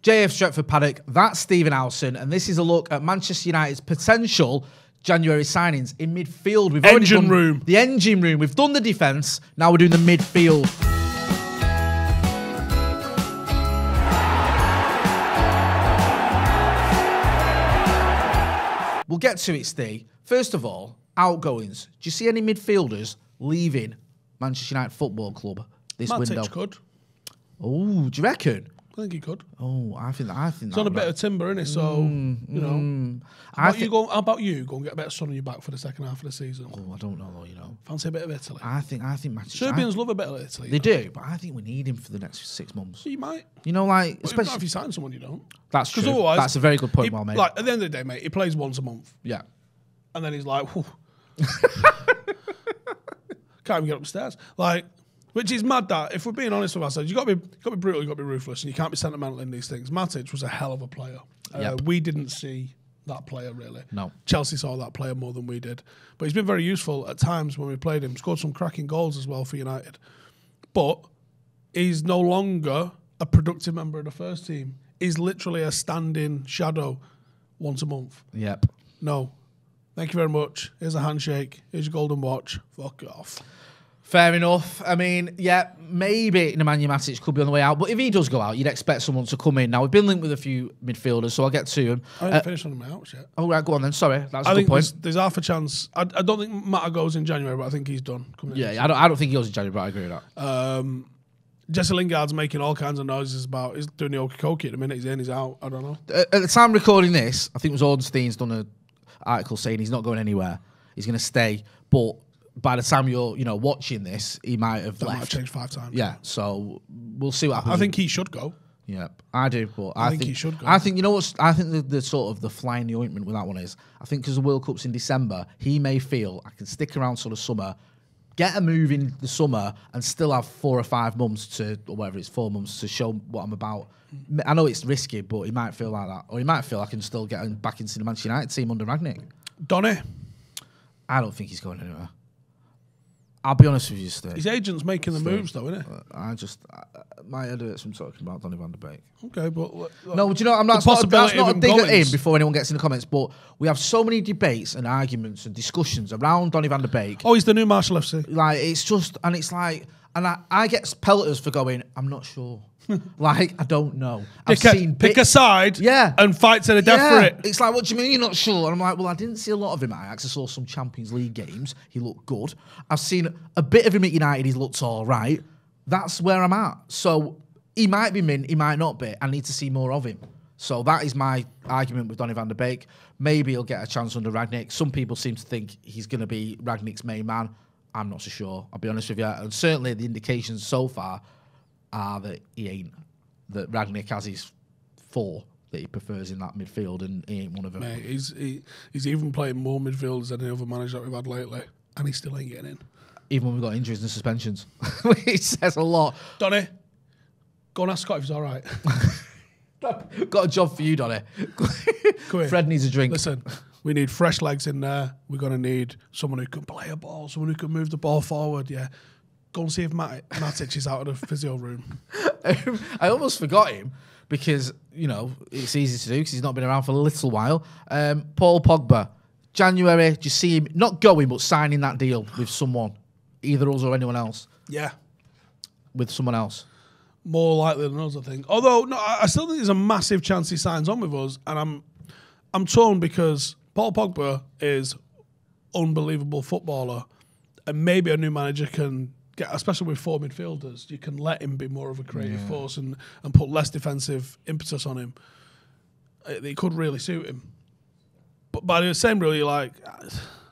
JF Stretford, Paddock, that's Stephen Howson, and this is a look at Manchester United's potential January signings in midfield. We've already done the engine room. We've done the defence. Now we're doing the midfield. We'll get to it, Steve. First of all, outgoings. Do you see any midfielders leaving Manchester United Football Club this window? Matic could. Oh, do you reckon? I think he could. Oh, I think it's on a bit of timber, isn't it? So, you know. How about you go and get a bit of sun on your back for the second half of the season? Oh, I don't know, though, you know. Fancy a bit of Italy? I think Serbians love a bit of Italy. They do, but I think we need him for the next 6 months. You might. You know, like... But especially if you sign someone, you don't. That's true. Otherwise, that's a very good point, well made. Like, at the end of the day, mate, he plays once a month. Yeah. And then he's like, whew. Can't even get upstairs. Like... Which is mad that, if we're being honest with ourselves, you've got to be brutal, you've got to be ruthless, and you can't be sentimental in these things. Matic was a hell of a player. We didn't see that player, really. No. Chelsea saw that player more than we did. But he's been very useful at times when we played him. Scored some cracking goals as well for United. But he's no longer a productive member of the first team. He's literally a standing shadow once a month. Yep. No. Thank you very much. Here's a handshake. Here's your golden watch. Fuck off. Fair enough. I mean, yeah, maybe Nemanja Matic could be on the way out, but if he does go out, you'd expect someone to come in. Now, we've been linked with a few midfielders, so I'll get to him. I haven't finished on my outs yet. Oh, right, go on then. Sorry, that's a good point. I think there's half a chance. I don't think Mata goes in January, but I think he's done. I don't think he goes in January, but I agree with that. Jesse Lingard's making all kinds of noises about, he's doing the okie-dokie at the minute, he's in, he's out, I don't know. At the time recording this, I think it was Ornstein's done an article saying he's not going anywhere. He's going to stay, but by the time you're, watching this, he might have left. Might have changed 5 times. Yeah, so we'll see what happens. I think he should go. Yeah, I do, but I think he should go. I think I think the sort of the fly in the ointment with that one is, I think because the World Cup's in December, he may feel I can stick around sort of summer, get a move in the summer, and still have 4 or 5 months or whatever it's 4 months to show what I'm about. I know it's risky, but he might feel like that, or he might feel I can still get him back into the Manchester United team under Rangnick. Donny, I don't think he's going anywhere. I'll be honest with you, Steve. His agent's making the moves, though, isn't it? My head hurts from talking about Donny van de Beek. Okay, but... No, do you know, that's not a dig at him before anyone gets in the comments, but we have so many debates and arguments and discussions around Donny van de Beek. Oh, he's the new Marshall FC. Like, it's just... And it's like... And I get pelleters for going, I'm not sure. Like, I don't know. Pick a side and fight to the death for it. It's like, what do you mean you're not sure? And I'm like, well, I didn't see a lot of him at Ajax. I saw some Champions League games. He looked good. I've seen a bit of him at United. He's looked all right. That's where I'm at. So he might be mint, he might not be. I need to see more of him. So that is my argument with Donny van de Beek. Maybe he'll get a chance under Rangnick. Some people seem to think he's going to be Rangnick's main man. I'm not so sure, I'll be honest with you. And certainly the indications so far are that he ain't. That Rangnick has his 4 that he prefers in that midfield, and he ain't one of them. Mate, he's even playing more midfielders than any other manager that we've had lately, and he still ain't getting in. Even when we've got injuries and suspensions. It says a lot. Donny, go and ask Scott if he's all right. Got a job for you, Donny. Fred needs a drink. Listen, we need fresh legs in there. We're going to need someone who can play a ball, someone who can move the ball forward, yeah. Go and see if Matic is out of the physio room. I almost forgot him because, it's easy to do because he's not been around for a little while. Paul Pogba, January, do you see him not going but signing that deal with someone? Either us or anyone else? Yeah. With someone else? More likely than us, I think. Although, no, I still think there's a massive chance he signs on with us, and I'm torn because Paul Pogba is unbelievable footballer, and maybe a new manager can... especially with 4 midfielders, you can let him be more of a creative force and put less defensive impetus on him. It could really suit him. But by the same rule, you're like,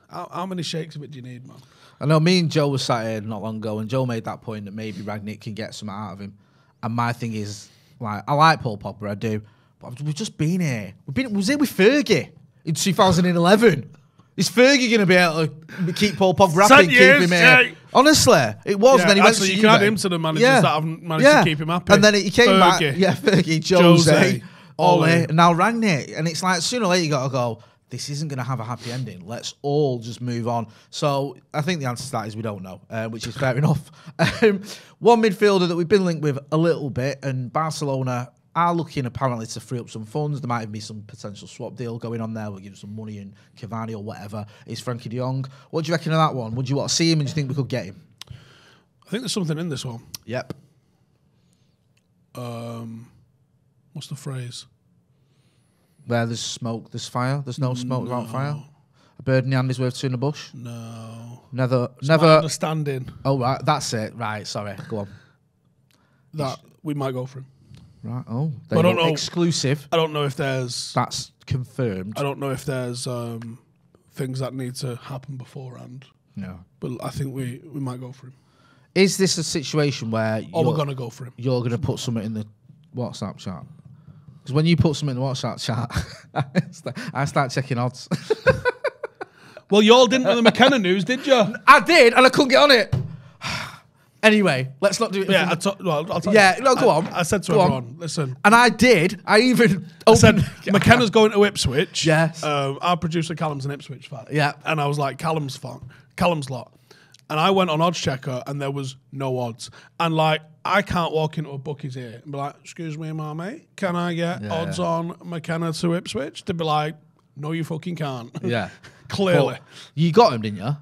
how many shakes of it do you need, man? I know me and Joe were sat here not long ago, and Joe made that point that maybe Rangnick can get something out of him. And my thing is, like, I like Paul Pogba, I do, but we've just been here. We was here with Fergie in 2011. Is Fergie going to be able to keep Paul Pogba happy and keep him here? Honestly, it was. Yeah, then he actually, you can add him to the managers that haven't managed to keep him happy. And then he came back. Yeah, Fergie, Jose, Ole, and now Rangnick. And it's like, sooner or later you got to go, this isn't going to have a happy ending. Let's all just move on. So I think the answer to that is we don't know, which is fair enough. One midfielder that we've been linked with a little bit, and Barcelona are looking apparently to free up some funds. There might even be some potential swap deal going on there. We'll give him some money in Cavani or whatever. Is Frankie de Jong. What do you reckon of that one? Would you want to see him and do you think we could get him? I think there's something in this one. Yep. What's the phrase? Where there's smoke, there's fire. There's no smoke without fire. A bird in the hand is worth two in the bush. No. Never. My understanding. Oh, right. That's it. Right. Sorry. Go on. That we might go for him. Right. Oh. I don't know. Exclusive. I don't know if there's... That's confirmed. I don't know if there's things that need to happen beforehand. No. But I think we might go for him. Is this a situation where... we're going to go for him. You're going to put something in the WhatsApp chat? Because when you put something in the WhatsApp chat, I start checking odds. Well, you all didn't know the McKenna news, did you? I did, and I couldn't get on it. Anyway, let's not do it. Yeah, I'll tell yeah, you. No, go on. I said to go everyone, on. listen. And I did. I even said, McKenna's going to Ipswich. Yes. Our producer Callum's an Ipswich fan. Yeah. And I was like, Callum's lot. And I went on Odds Checker and there was no odds. And like, I can't walk into a bookie's here and be like, excuse me, mate, can I get odds on McKenna to Ipswich? They'd be like, no, you fucking can't. Yeah. Clearly. But you got him, didn't you?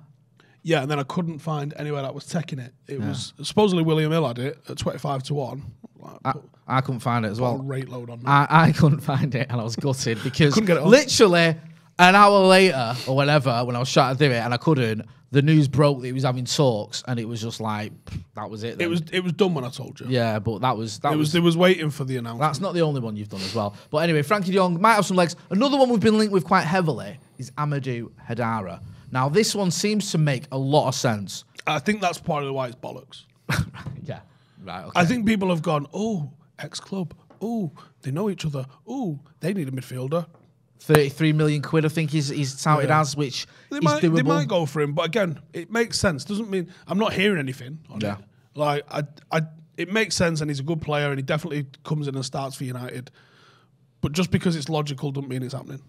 Yeah, and then I couldn't find anywhere that was taking it. It was supposedly William Hill had it at 25-1. Like, I couldn't find it as well. Rate load on I couldn't find it and I was gutted because couldn't get it on. Literally an hour later or whatever, when I was trying to do it and I couldn't, the news broke that he was having talks and it was just like, that was it then. It was done when I told you. Yeah, but it was waiting for the announcement. That's not the only one you've done as well. But anyway, Frankie de Jong might have some legs. Another one we've been linked with quite heavily is Amadou Hedara. Now, this one seems to make a lot of sense. I think that's part of why it's bollocks. Yeah. Right, okay. I think people have gone, oh, ex-club. Oh, they know each other. Oh, they need a midfielder. 33 million quid, I think he's touted as, which they is might, doable. They might go for him, but again, it makes sense. Doesn't mean I'm not hearing anything on it. Like it makes sense, and he's a good player, and he definitely comes in and starts for United. But just because it's logical doesn't mean it's happening.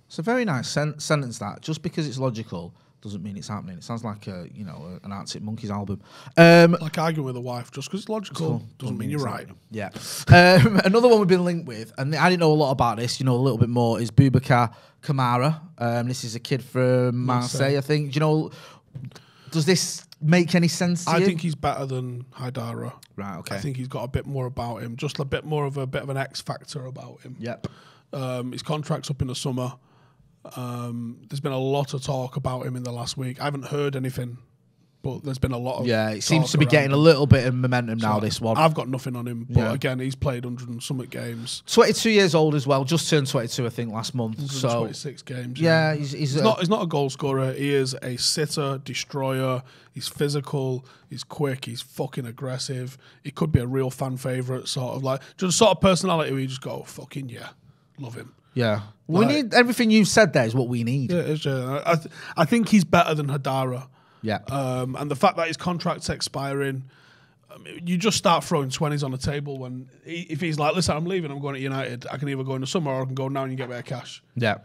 It's a very nice sentence. That just because it's logical doesn't mean it's happening. It sounds like an Arctic Monkeys album. Like arguing with a wife, just because it's logical doesn't mean you're right. Yeah. Another one we've been linked with, and I didn't know a lot about this. You know a little bit more. Is Bubaka Kamara. This is a kid from Marseille, I think. Do you know? Does this make any sense to you? I think he's better than Hedara. Right. Okay. I think he's got a bit more about him, just a bit of an X factor about him. Yep. His contract's up in the summer. There's been a lot of talk about him in the last week. I haven't heard anything, but there's been a lot of it seems to be getting a little bit of momentum now, so this one. I've got nothing on him, but again, he's played 100 and something games. 22 years old as well, just turned 22, I think, last month. 126 games. Yeah, he's not a goal scorer. He is a sitter, destroyer. He's physical. He's quick. He's fucking aggressive. He could be a real fan favourite, sort of like just sort of personality where you just go, fucking yeah, love him. Yeah. We need everything you've said there is what we need. Yeah, I think he's better than Hedara. Yeah. And the fact that his contract's expiring, you just start throwing 20s on the table when if he's like, listen, I'm leaving, I'm going to United. I can either go in the summer or I can go now and you get a bit of cash. Yeah.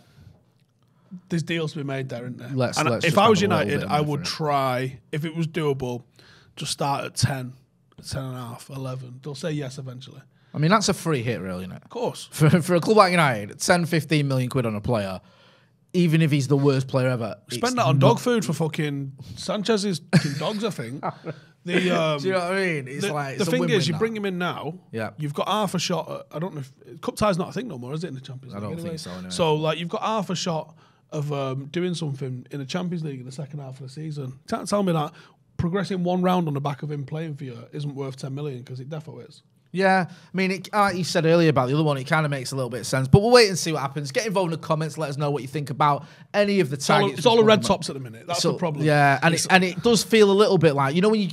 There's deals to be made there, isn't there? Let's if I was United, I would try, if it was doable, just start at 10, 10 and a half, 11. They'll say yes eventually. I mean, that's a free hit, really, isn't it? Of course. For a club like United, 10, 15 million quid on a player, even if he's the worst player ever. Spend that on dog food for fucking Sanchez's fucking dogs, I think. Do you know what I mean? It's the thing is, you bring him in now, yeah. You've got half a shot. I don't know if Cup tie's not a thing no more, is it, in the Champions League? I don't think so, anyway. So, like, you've got half a shot of doing something in the Champions League in the second half of the season. Can't tell me that progressing one round on the back of him playing for you isn't worth 10 million, because it definitely is. Yeah, I mean, you said earlier about the other one, it kind of makes a little bit of sense. But we'll wait and see what happens. Get involved in the comments. Let us know what you think about any of the targets. It's all the red tops at the minute. That's the problem. Yeah, and it does feel a little bit like when we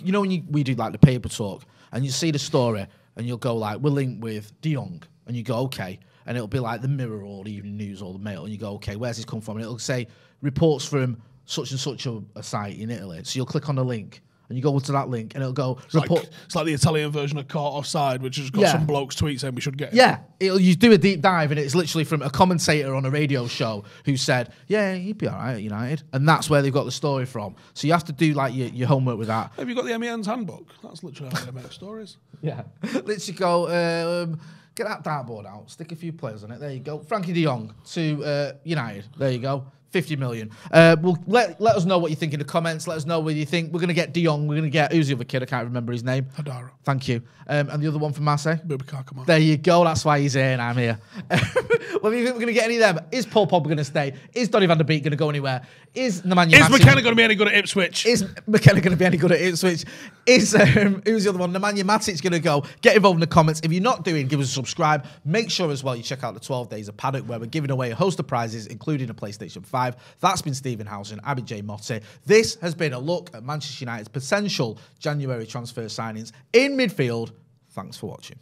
do like the paper talk and you see the story and you'll go like, we're linked with de Jong, and you go okay, and it'll be like the Mirror or the Evening News or the Mail, and you go okay, where's this come from? And it'll say reports from such and such a site in Italy. So you'll click on the link. And you go to that link, and it'll go report. It's like the Italian version of Caught Offside, which has got some blokes tweet saying we should get. Yeah, you do a deep dive, and it's literally from a commentator on a radio show who said, "Yeah, he'd be all right at United," and that's where they've got the story from. So you have to do like your homework with that. Have you got the MEN's handbook? That's literally how they make stories. Yeah, literally go. Get that dartboard out. Stick a few players on it. There you go. Frankie de Jong to United. There you go. 50 million. Let us know what you think in the comments. Let us know whether you think we're going to get de Jong. We're going to get, who's the other kid? I can't remember his name. Hedara. Thank you. And the other one from Marseille? Bubaka Kamara. There you go. That's why he's here and I'm here. Well, do you think we're going to get any of them? Is Paul Pogba going to stay? Is Donny van der Beek going to go anywhere? Is Nemanja Is Matic... McKenna going to be any good at Ipswich? Is McKenna going to be any good at Ipswich? Is, who's the other one? Nemanja Matic going to go? Get involved in the comments. If you're not doing, give us a subscribe. Make sure as well you check out the 12 Days of Paddock, where we're giving away a host of prizes, including a PlayStation 5. That's been Stephen Howson, Abby J. Motty. This has been a look at Manchester United's potential January transfer signings in midfield. Thanks for watching.